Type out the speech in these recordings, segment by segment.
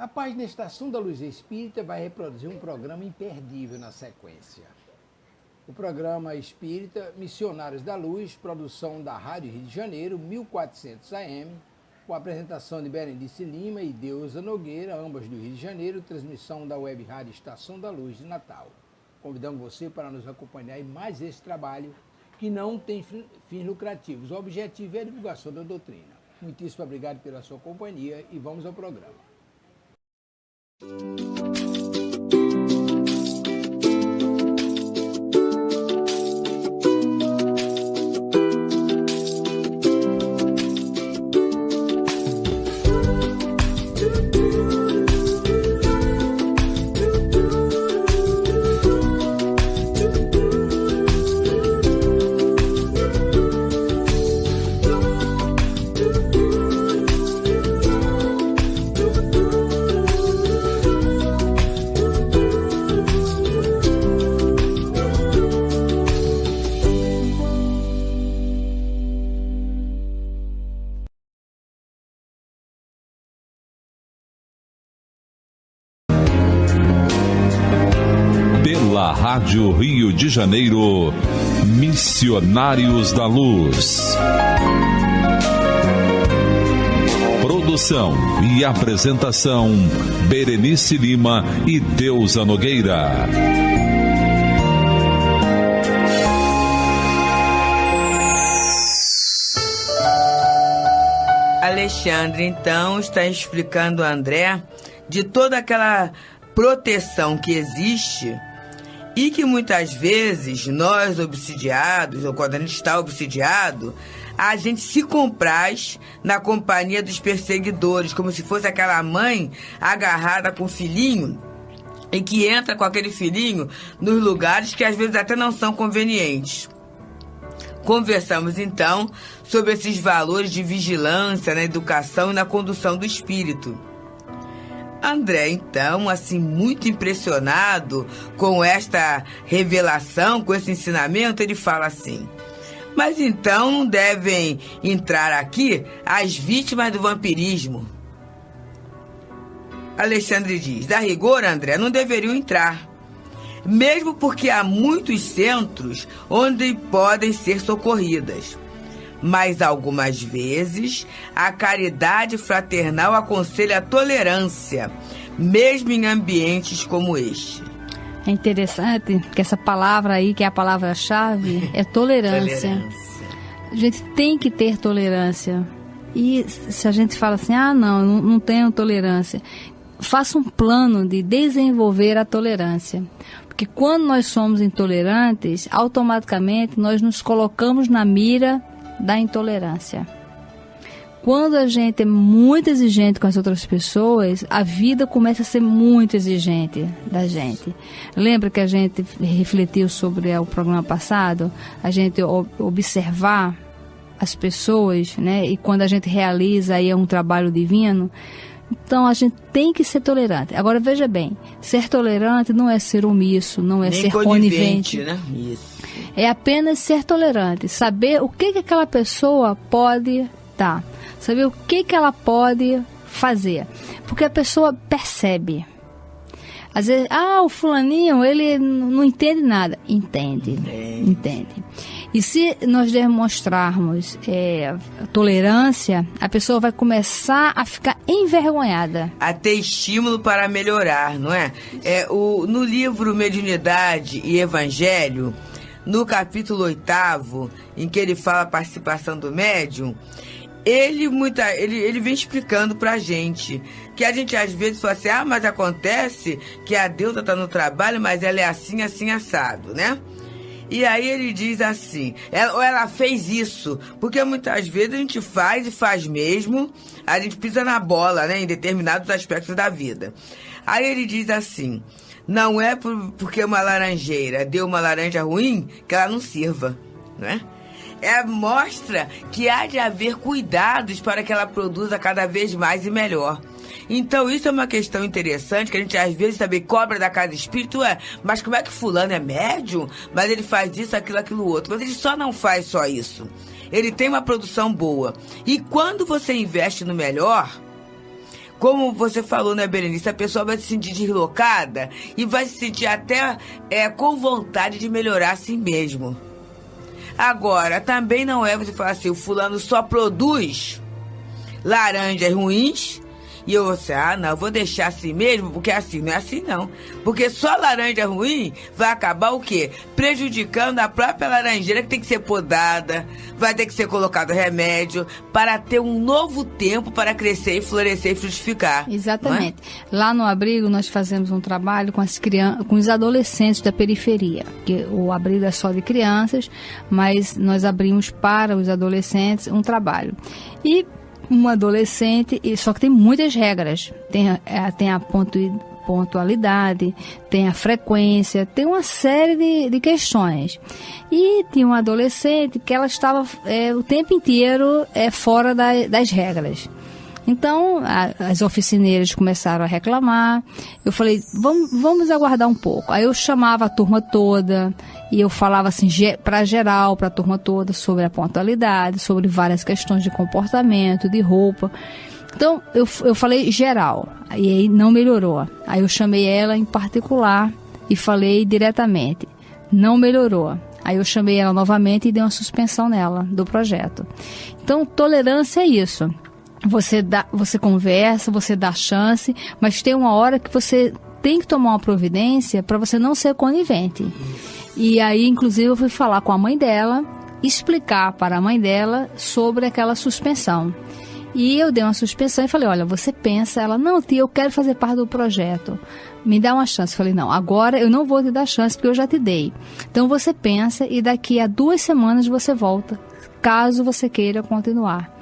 A página Estação da Luz Espírita vai reproduzir um programa imperdível na sequência. O programa Espírita Missionários da Luz, produção da Rádio Rio de Janeiro, 1400 AM, com a apresentação de Berenice Lima e Deusa Nogueira, ambas do Rio de Janeiro, transmissão da Web Rádio Estação da Luz de Natal. Convidamos você para nos acompanhar em mais esse trabalho que não tem fins lucrativos. O objetivo é a divulgação da doutrina. Muitíssimo obrigado pela sua companhia e vamos ao programa. Rádio Rio de Janeiro, Missionários da Luz. Produção e apresentação, Berenice Lima e Deusa Nogueira. Alexandre, então, está explicando a André de toda aquela proteção que existe e que muitas vezes nós obsidiados, ou quando a gente está obsidiado, a gente se compraz na companhia dos perseguidores, como se fosse aquela mãe agarrada com o filhinho e que entra com aquele filhinho nos lugares que às vezes até não são convenientes. Conversamos então sobre esses valores de vigilância na educação e na condução do espírito. André, então, assim, muito impressionado com esta revelação, com esse ensinamento, ele fala assim: mas então não devem entrar aqui as vítimas do vampirismo? Alexandre diz: a rigor, André, não deveriam entrar, mesmo porque há muitos centros onde podem ser socorridas. Mas algumas vezes a caridade fraternal aconselha a tolerância, mesmo em ambientes como este. É interessante que essa palavra aí, que é a palavra-chave, é tolerância. A gente tem que ter tolerância. E se a gente fala assim, não tenho tolerância, faça um plano de desenvolver a tolerância. Porque quando nós somos intolerantes, automaticamente nós nos colocamos na mira da intolerância. Quando a gente é muito exigente com as outras pessoas, a vida começa a ser muito exigente da gente. Lembra que a gente refletiu sobre o programa passado? A gente observar as pessoas, né? E quando a gente realiza aí um trabalho divino, então a gente tem que ser tolerante. Agora veja bem, ser tolerante não é ser omisso, não é nem ser conivente, né? Isso. É apenas ser tolerante, saber o que aquela pessoa pode dar, saber o que ela pode fazer, porque a pessoa percebe. Às vezes, o fulaninho, ele não entende nada. Entende. E se nós demonstrarmos tolerância, a pessoa vai começar a ficar envergonhada. A ter estímulo para melhorar, não é? No livro Mediunidade e Evangelho, no capítulo 8º, em que ele fala a participação do médium, ele vem explicando pra gente que a gente às vezes fala assim, mas acontece que a deusa tá no trabalho, mas ela é assim, assim, assado, né? E aí ele diz assim, ela fez isso, porque muitas vezes a gente faz e faz mesmo, a gente pisa na bola, né, em determinados aspectos da vida. Aí ele diz assim, não é porque uma laranjeira deu uma laranja ruim que ela não sirva, não é? Mostra que há de haver cuidados para que ela produza cada vez mais e melhor. Então isso é uma questão interessante, que a gente às vezes também cobra da casa espírita, mas como é que fulano é médium? Mas ele faz isso, aquilo, outro. Mas ele só não faz só isso. Ele tem uma produção boa. E quando você investe no melhor, como você falou, né, Berenice, a pessoa vai se sentir deslocada e vai se sentir até com vontade de melhorar a si mesmo. Agora, também não é você falar assim, o fulano só produz laranjas ruins, e eu vou dizer, não, eu vou deixar assim mesmo, porque assim, não é assim não. Porque só laranja ruim vai acabar o quê? Prejudicando a própria laranjeira, que tem que ser podada, vai ter que ser colocado remédio, para ter um novo tempo para crescer, e florescer e frutificar. Exatamente. Lá no abrigo nós fazemos um trabalho com as crianças, com os adolescentes da periferia, porque o abrigo é só de crianças, mas nós abrimos para os adolescentes um trabalho. E uma adolescente, só que tem muitas regras. Tem a pontualidade, tem a frequência, tem uma série de questões. E tinha uma adolescente que ela estava o tempo inteiro fora das regras. Então, as oficineiras começaram a reclamar. Eu falei, vamos aguardar um pouco. Aí eu chamava a turma toda e eu falava assim, para geral, para a turma toda, sobre a pontualidade, sobre várias questões de comportamento, de roupa. Então, eu falei geral, e aí não melhorou. Aí eu chamei ela em particular e falei diretamente, não melhorou. Aí eu chamei ela novamente e dei uma suspensão nela, do projeto. Então, tolerância é isso. Você conversa, você dá chance, mas tem uma hora que você tem que tomar uma providência para você não ser conivente. E aí, inclusive, eu fui falar com a mãe dela, explicar para a mãe dela sobre aquela suspensão. E eu dei uma suspensão e falei, olha, você pensa? Ela, não, tia, eu quero fazer parte do projeto. Me dá uma chance. Eu falei, não, agora eu não vou te dar chance porque eu já te dei. Então você pensa e daqui a 2 semanas você volta, caso você queira continuar.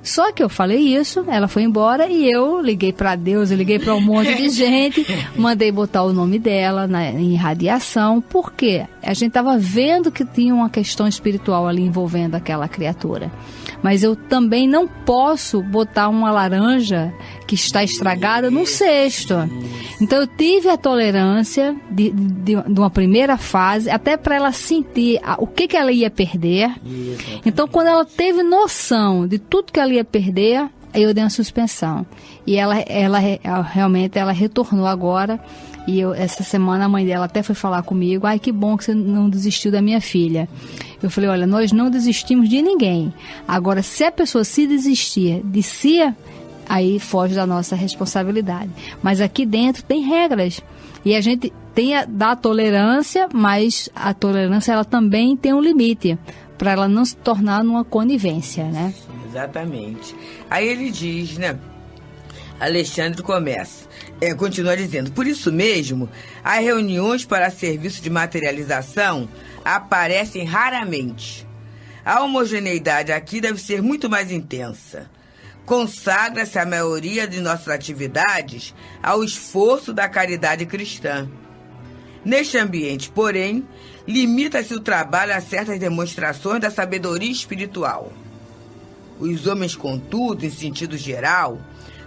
Só que eu falei isso, ela foi embora e eu liguei para Deus, eu liguei para um monte de gente, mandei botar o nome dela em radiação, porque a gente estava vendo que tinha uma questão espiritual ali envolvendo aquela criatura. Mas eu também não posso botar uma laranja que está estragada num cesto. Então eu tive a tolerância de uma primeira fase, até para ela sentir o que ela ia perder. Então quando ela teve noção de tudo que ela ia perder, aí eu dei uma suspensão. E ela realmente retornou agora. E essa semana a mãe dela até foi falar comigo, ai, que bom que você não desistiu da minha filha. Eu falei, olha, nós não desistimos de ninguém. Agora, se a pessoa se desistir de si, aí foge da nossa responsabilidade. Mas aqui dentro tem regras. E a gente dá tolerância, mas a tolerância ela também tem um limite, para ela não se tornar numa conivência, né? Exatamente. Aí ele diz, né? Alexandre continua dizendo, por isso mesmo, as reuniões para serviço de materialização aparecem raramente. A homogeneidade aqui deve ser muito mais intensa. Consagra-se a maioria de nossas atividades ao esforço da caridade cristã. Neste ambiente, porém, limita-se o trabalho a certas demonstrações da sabedoria espiritual. Os homens, contudo, em sentido geral,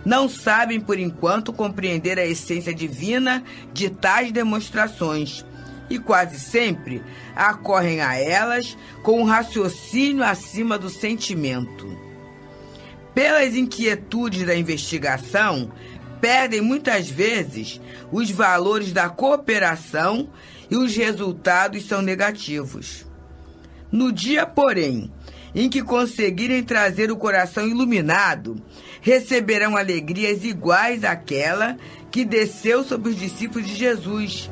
não sabem, por enquanto, compreender a essência divina de tais demonstrações e quase sempre acorrem a elas com um raciocínio acima do sentimento. Pelas inquietudes da investigação, perdem muitas vezes os valores da cooperação e os resultados são negativos. No dia, porém, em que conseguirem trazer o coração iluminado, receberão alegrias iguais àquela que desceu sobre os discípulos de Jesus,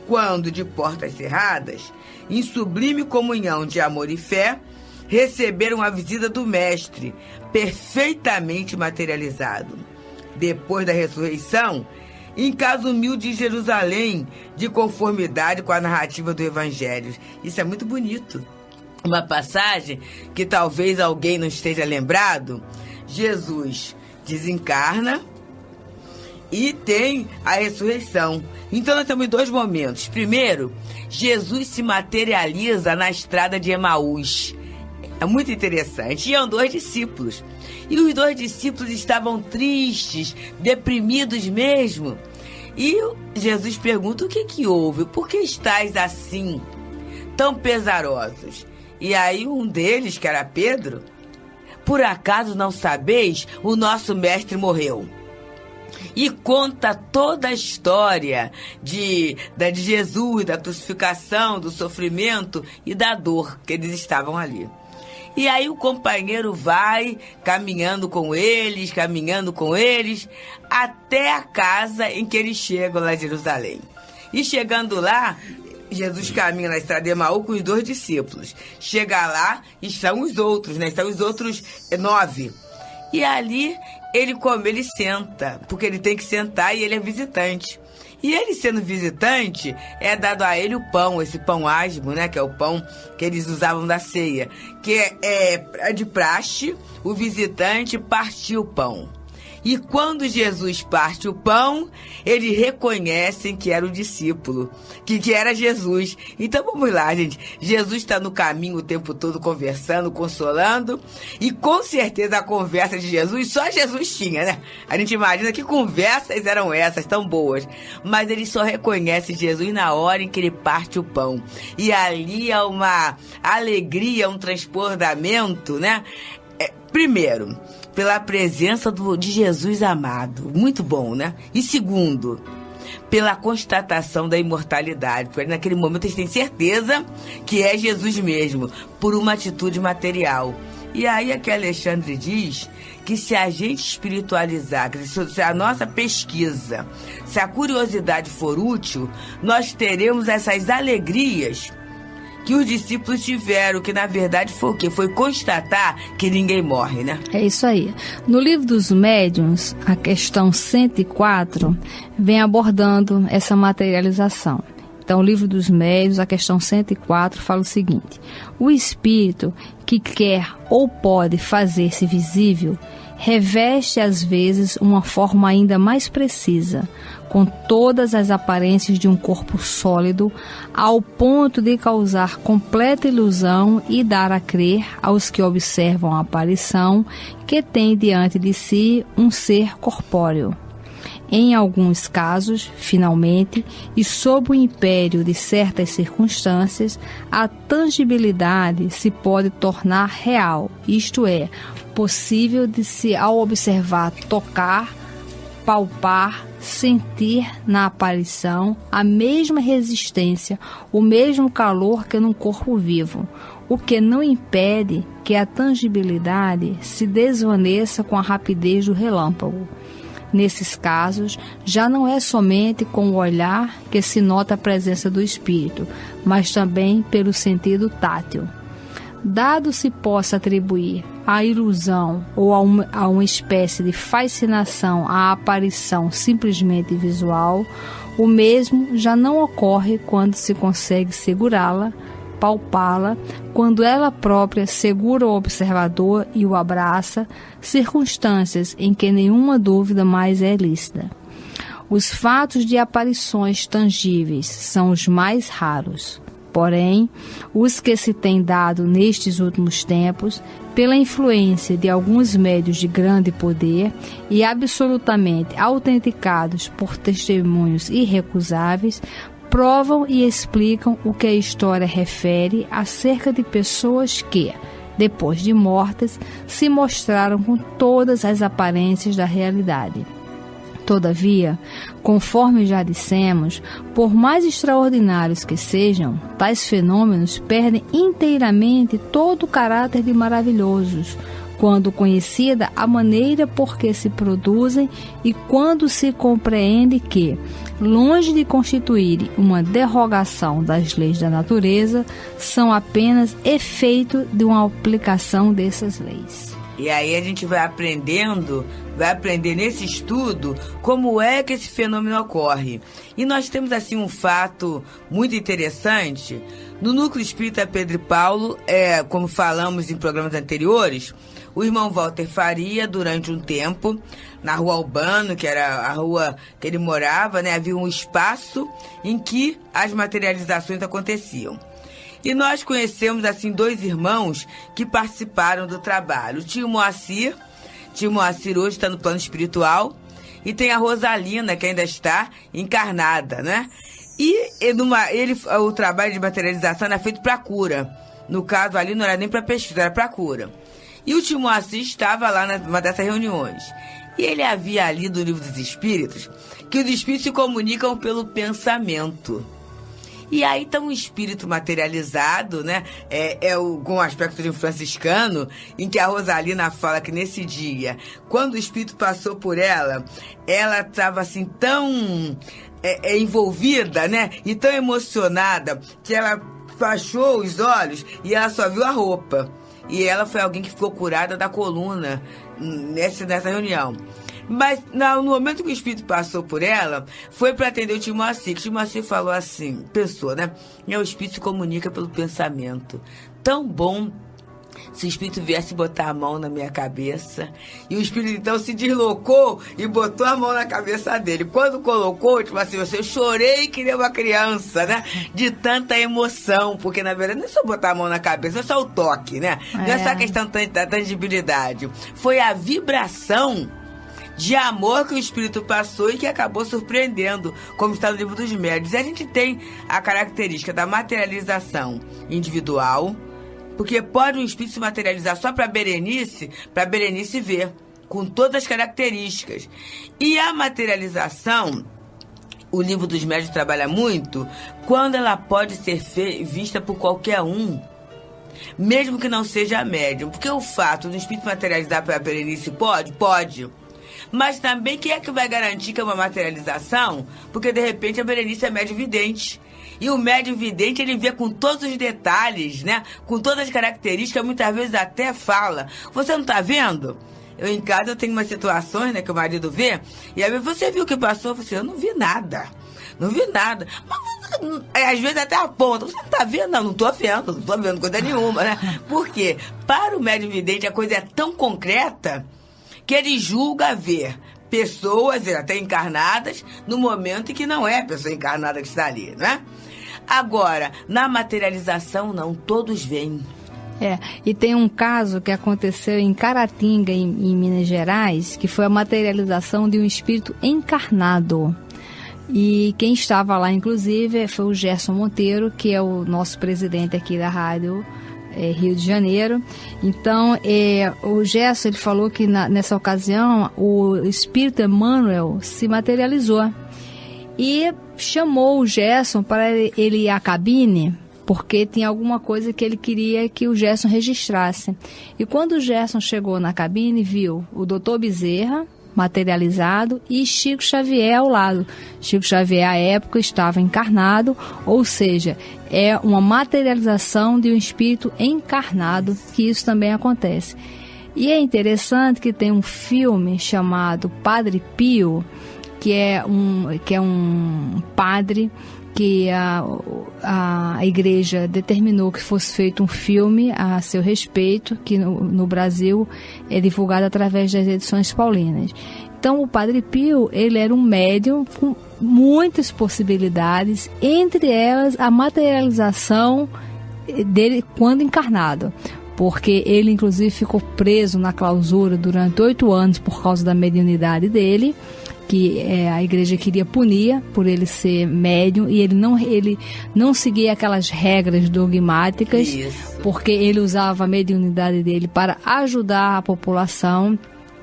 quando, de portas cerradas, em sublime comunhão de amor e fé, receberam a visita do Mestre, perfeitamente materializado. Depois da ressurreição, em casa humilde de Jerusalém, de conformidade com a narrativa do Evangelho. Isso é muito bonito. Uma passagem que talvez alguém não esteja lembrado. Jesus desencarna e tem a ressurreição. Então nós temos 2 momentos. Primeiro, Jesus se materializa na estrada de Emaús. É muito interessante. Iam 2 discípulos. E os 2 discípulos estavam tristes, deprimidos mesmo. E Jesus pergunta, o que houve? Por que estáis assim, tão pesarosos? E aí um deles, que era Pedro, por acaso não sabeis, o nosso mestre morreu. e conta toda a história de Jesus, da crucificação, do sofrimento e da dor que eles estavam ali. E aí o companheiro vai caminhando com eles, até a casa em que eles chegam lá em Jerusalém. E chegando lá, Jesus caminha na estrada de Emaú com os 2 discípulos. Chega lá e estão os outros, né? Estão os outros 9. E ali ele senta, porque ele tem que sentar e ele é visitante. E ele sendo visitante, é dado a ele o pão, esse pão asmo, né? Que é o pão que eles usavam da ceia. Que é de praxe, o visitante partir o pão. E quando Jesus parte o pão, eles reconhecem que era o discípulo, que era Jesus. Então vamos lá, gente. Jesus está no caminho o tempo todo conversando, consolando. E com certeza a conversa de Jesus, só Jesus tinha, né? A gente imagina que conversas eram essas, tão boas. Mas eles só reconhecem Jesus na hora em que ele parte o pão. E ali há uma alegria, um transbordamento, né? Primeiro, pela presença de Jesus amado. Muito bom, né? E segundo, pela constatação da imortalidade. Porque naquele momento eles têm certeza que é Jesus mesmo, por uma atitude material. E aí é que Alexandre diz que se a gente espiritualizar, se a nossa pesquisa, se a curiosidade for útil, nós teremos essas alegrias que os discípulos tiveram, que na verdade foi o quê? Foi constatar que ninguém morre, né? É isso aí. No livro dos médiuns, a questão 104 vem abordando essa materialização. Então, o livro dos médiuns, a questão 104, fala o seguinte: o espírito que quer ou pode fazer-se visível reveste às vezes uma forma ainda mais precisa, com todas as aparências de um corpo sólido, ao ponto de causar completa ilusão e dar a crer aos que observam a aparição que tem diante de si um ser corpóreo. Em alguns casos, finalmente, e sob o império de certas circunstâncias, a tangibilidade se pode tornar real, isto é, possível de se, ao observar, tocar, palpar, sentir na aparição a mesma resistência, o mesmo calor que num corpo vivo, o que não impede que a tangibilidade se desvaneça com a rapidez do relâmpago. Nesses casos, já não é somente com o olhar que se nota a presença do espírito, mas também pelo sentido tátil. Dado se possa atribuir à ilusão ou a uma espécie de fascinação à aparição simplesmente visual, o mesmo já não ocorre quando se consegue segurá-la, palpá-la, quando ela própria segura o observador e o abraça, circunstâncias em que nenhuma dúvida mais é lícita. Os fatos de aparições tangíveis são os mais raros. Porém, os que se têm dado nestes últimos tempos, pela influência de alguns médiuns de grande poder e absolutamente autenticados por testemunhos irrecusáveis, provam e explicam o que a história refere acerca de pessoas que, depois de mortas, se mostraram com todas as aparências da realidade. Todavia, conforme já dissemos, por mais extraordinários que sejam, tais fenômenos perdem inteiramente todo o caráter de maravilhosos, quando conhecida a maneira por que se produzem e quando se compreende que, longe de constituírem uma derrogação das leis da natureza, são apenas efeito de uma aplicação dessas leis. E aí a gente vai aprender nesse estudo como é que esse fenômeno ocorre. E nós temos assim um fato muito interessante. No Núcleo Espírita Pedro e Paulo, como falamos em programas anteriores, o irmão Walter Faria, durante um tempo, na Rua Albano, que era a rua que ele morava, né, havia um espaço em que as materializações aconteciam. E nós conhecemos, assim, 2 irmãos que participaram do trabalho. Tinha o Moacir hoje está no plano espiritual, e tem a Rosalina, que ainda está encarnada, né? E o trabalho de materialização era feito para cura. No caso ali não era nem para pesquisa, era para cura. E o tio Moacir estava lá numa dessas reuniões. E ele havia lido no Livro dos Espíritos que os espíritos se comunicam pelo pensamento. E aí está um espírito materializado, né? Com o aspecto de um franciscano, em que a Rosalina fala que nesse dia, quando o espírito passou por ela estava assim tão envolvida, né? E tão emocionada, que ela fechou os olhos e ela só viu a roupa. E ela foi alguém que ficou curada da coluna nessa reunião. Mas no momento que o espírito passou por ela, foi para atender o tio Moacir. O tio Moacir falou assim, pensou, né? O espírito se comunica pelo pensamento. Tão bom se o espírito viesse botar a mão na minha cabeça. E o espírito então se deslocou e botou a mão na cabeça dele. Quando colocou, tipo assim, eu chorei que nem uma criança, né? De tanta emoção. Porque na verdade não é só botar a mão na cabeça, não é só o toque, né? Não é só a questão da tangibilidade. Foi a vibração de amor que o espírito passou e que acabou surpreendendo, como está no Livro dos Médiuns. E a gente tem a característica da materialização individual, porque pode um espírito se materializar só para Berenice ver, com todas as características. E a materialização, o Livro dos Médiuns trabalha muito, quando ela pode ser vista por qualquer um, mesmo que não seja médium. Porque o fato do espírito materializar para Berenice pode. Mas também quem é que vai garantir que é uma materialização? Porque de repente a Berenice é médium vidente. E o médium vidente, ele vê com todos os detalhes, né? Com todas as características, muitas vezes até fala. Você não tá vendo? Eu em casa eu tenho umas situações, né, que o marido vê. E aí você viu o que passou? Eu não vi nada. Não vi nada. Mas às vezes até aponta. Você não tá vendo? Não tô vendo coisa nenhuma, né? Por quê? Para o médium vidente a coisa é tão concreta que ele julga ver pessoas até encarnadas no momento em que não é a pessoa encarnada que está ali, né? Agora, na materialização, não, todos veem. E tem um caso que aconteceu em Caratinga, em Minas Gerais, que foi a materialização de um espírito encarnado. E quem estava lá, inclusive, foi o Gerson Monteiro, que é o nosso presidente aqui da rádio Rio de Janeiro. Então, o Gerson, ele falou que nessa ocasião o espírito Emmanuel se materializou e chamou o Gerson para ele ir à cabine, porque tinha alguma coisa que ele queria que o Gerson registrasse. E quando o Gerson chegou na cabine, viu o Dr. Bezerra materializado e Chico Xavier ao lado. Chico Xavier, à época, estava encarnado, ou seja, é uma materialização de um espírito encarnado, que isso também acontece. E é interessante que tem um filme chamado Padre Pio, que é um padre que a igreja determinou que fosse feito um filme a seu respeito, que no Brasil é divulgado através das edições paulinas. Então, o Padre Pio, ele era um médium com muitas possibilidades, entre elas a materialização dele quando encarnado, porque ele inclusive ficou preso na clausura durante 8 anos por causa da mediunidade dele, que a igreja queria punir por ele ser médium, e ele não seguia aquelas regras dogmáticas. Isso. Porque ele usava a mediunidade dele para ajudar a população.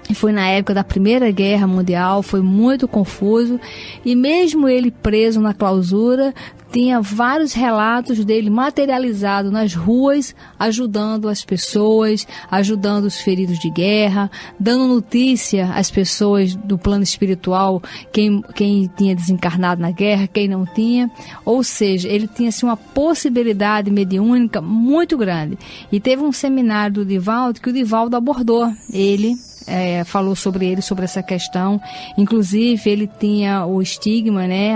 E foi na época da Primeira Guerra Mundial, foi muito confuso, e mesmo ele preso na clausura, tinha vários relatos dele materializado nas ruas, ajudando as pessoas, ajudando os feridos de guerra, dando notícia às pessoas do plano espiritual, quem tinha desencarnado na guerra, quem não tinha. Ou seja, ele tinha assim, uma possibilidade mediúnica muito grande. E teve um seminário do Divaldo, que o Divaldo abordou ele, falou sobre ele, sobre essa questão. Inclusive, ele tinha o estigma, né?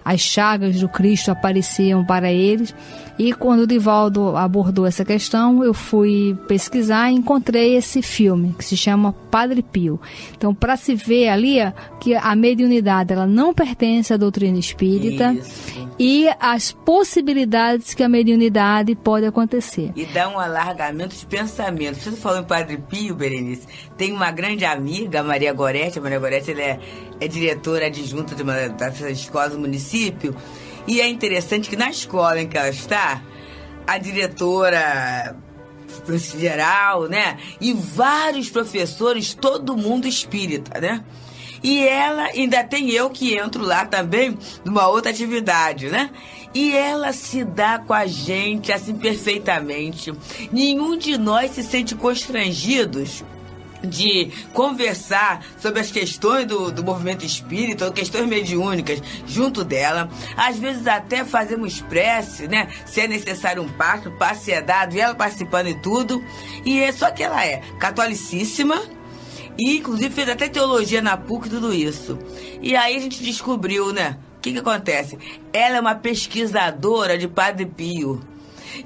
As chagas do Cristo apareciam para eles. E quando o Divaldo abordou essa questão, eu fui pesquisar e encontrei esse filme, que se chama Padre Pio. Então, para se ver ali que a mediunidade, ela não pertence à doutrina espírita. Isso. E as possibilidades que a mediunidade pode acontecer. E dá um alargamento de pensamento. Você falou em Padre Pio, Berenice, tem uma grande amiga, a Maria Gorete. A Maria Gorete, ela é diretora adjunta de uma dessas escolas do município. E é interessante que na escola em que ela está, a diretora geral, né? E vários professores, todo mundo espírita, né? E ela, ainda tem eu que entro lá também numa outra atividade, né? E ela se dá com a gente assim perfeitamente. Nenhum de nós se sente constrangidos de conversar sobre as questões do movimento espírita ou questões mediúnicas junto dela. Às vezes até fazemos prece, né? Se é necessário um passe é dado, e ela participando e tudo. E só que ela é catolicíssima e inclusive fez até teologia na PUC e tudo isso. E aí a gente descobriu, né? O que acontece? Ela é uma pesquisadora de Padre Pio.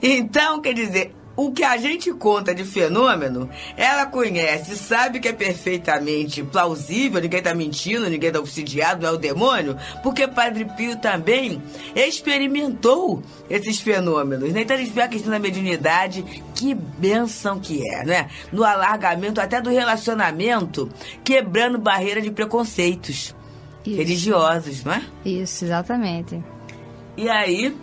Então, quer dizer, o que a gente conta de fenômeno, ela conhece, sabe que é perfeitamente plausível, ninguém está mentindo, ninguém está obsidiado, não é o demônio, porque Padre Pio também experimentou esses fenômenos, né? Então a gente vê a questão da mediunidade, que bênção que é, né? No alargamento até do relacionamento, quebrando barreira de preconceitos religiosos, não é? Isso, exatamente. E aí,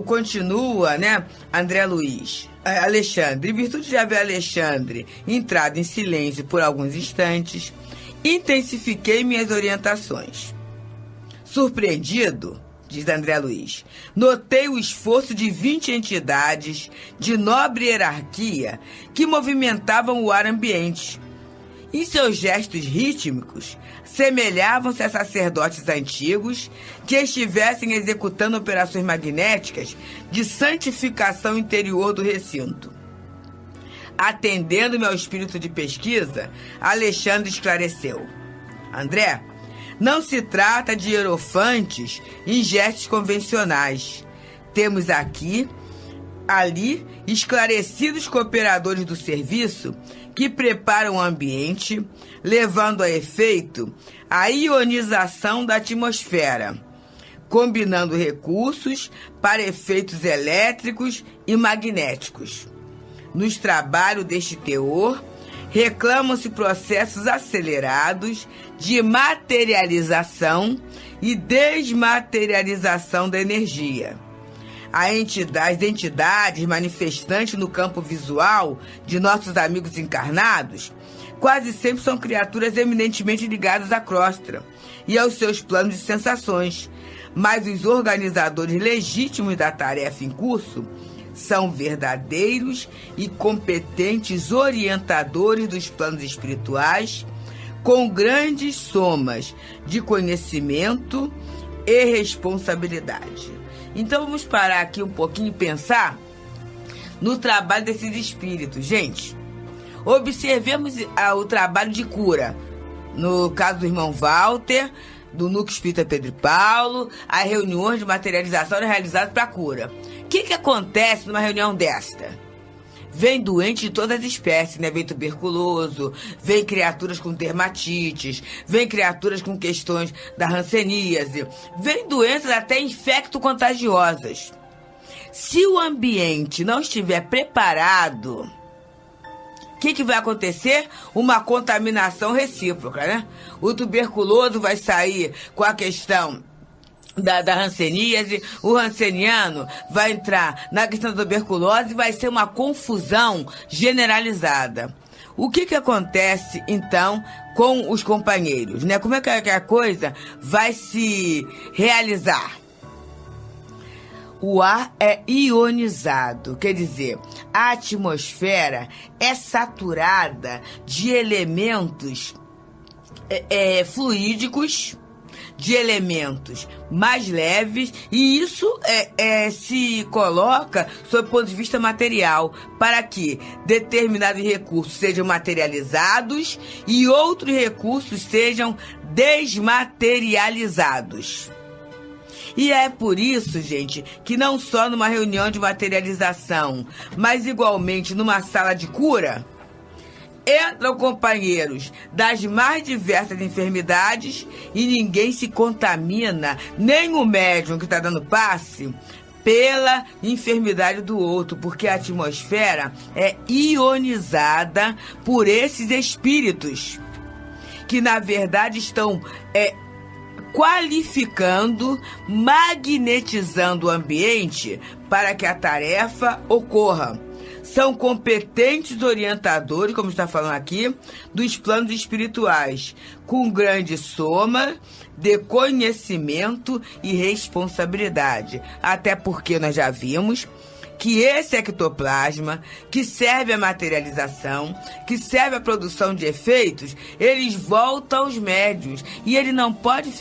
continua, né, André Luiz, Alexandre, em virtude de haver Alexandre entrado em silêncio por alguns instantes, intensifiquei minhas orientações. Surpreendido, diz André Luiz, notei o esforço de 20 entidades de nobre hierarquia que movimentavam o ar ambiente. Em seus gestos rítmicos, semelhavam-se a sacerdotes antigos que estivessem executando operações magnéticas de santificação interior do recinto. Atendendo-me ao espírito de pesquisa, Alexandre esclareceu. André, não se trata de hierofantes em gestos convencionais. Temos aqui, ali, esclarecidos cooperadores do serviço que preparam o ambiente, levando a efeito a ionização da atmosfera, combinando recursos para efeitos elétricos e magnéticos. Nos trabalhos deste teor, reclamam-se processos acelerados de materialização e desmaterialização da energia. As entidades manifestantes no campo visual de nossos amigos encarnados quase sempre são criaturas eminentemente ligadas à crosta e aos seus planos de sensações, mas os organizadores legítimos da tarefa em curso são verdadeiros e competentes orientadores dos planos espirituais, com grandes somas de conhecimento e responsabilidade. Então vamos parar aqui um pouquinho e pensar no trabalho desses espíritos. Gente, observemos o trabalho de cura. No caso do irmão Walter, do Núcleo Espírita Pedro e Paulo, as reuniões de materialização eram realizadas para cura. O que acontece numa reunião desta? Vem doente de todas as espécies, né? Vem tuberculoso, vem criaturas com dermatites, vem criaturas com questões da hanseníase, vem doenças até infecto-contagiosas. Se o ambiente não estiver preparado, o que vai acontecer? Uma contaminação recíproca, né? O tuberculoso vai sair com a questão da hanseníase, o hanseniano vai entrar na questão da tuberculose e vai ser uma confusão generalizada. O que acontece, então, com os companheiros, né? Como é que a coisa vai se realizar? O ar é ionizado, quer dizer, a atmosfera é saturada de elementos fluídicos, de elementos mais leves, e isso se coloca sob o ponto de vista material, para que determinados recursos sejam materializados e outros recursos sejam desmaterializados. E é por isso, gente, que não só numa reunião de materialização, mas igualmente numa sala de cura, entram companheiros das mais diversas enfermidades e ninguém se contamina, nem o médium que está dando passe, pela enfermidade do outro, porque a atmosfera é ionizada por esses espíritos, que na verdade estão qualificando, magnetizando o ambiente para que a tarefa ocorra. são competentes orientadores, como está falando aqui, dos planos espirituais, com grande soma de conhecimento e responsabilidade. Até porque nós já vimos que esse ectoplasma, que serve à materialização, que serve à produção de efeitos, eles voltam aos médiuns. E ele não pode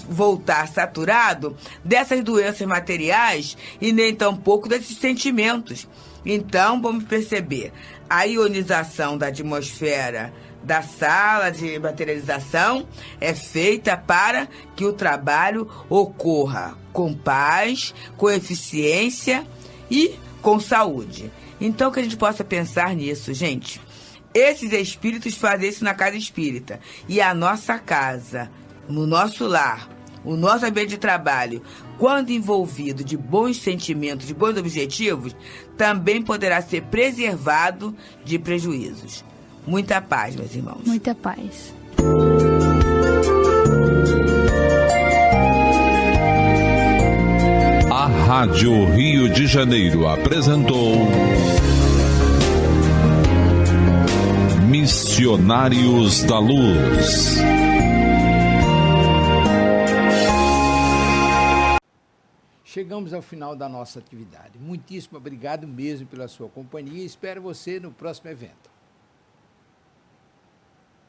voltar saturado dessas doenças materiais e nem tampouco desses sentimentos. Então, vamos perceber, a ionização da atmosfera da sala de materialização é feita para que o trabalho ocorra com paz, com eficiência e com saúde. Então, que a gente possa pensar nisso, gente. Esses espíritos fazem isso na casa espírita. E a nossa casa, no nosso lar, o nosso ambiente de trabalho, quando envolvido de bons sentimentos, de bons objetivos, também poderá ser preservado de prejuízos. Muita paz, meus irmãos. Muita paz. A Rádio Rio de Janeiro apresentou Missionários da Luz. Chegamos ao final da nossa atividade. Muitíssimo obrigado mesmo pela sua companhia e espero você no próximo evento.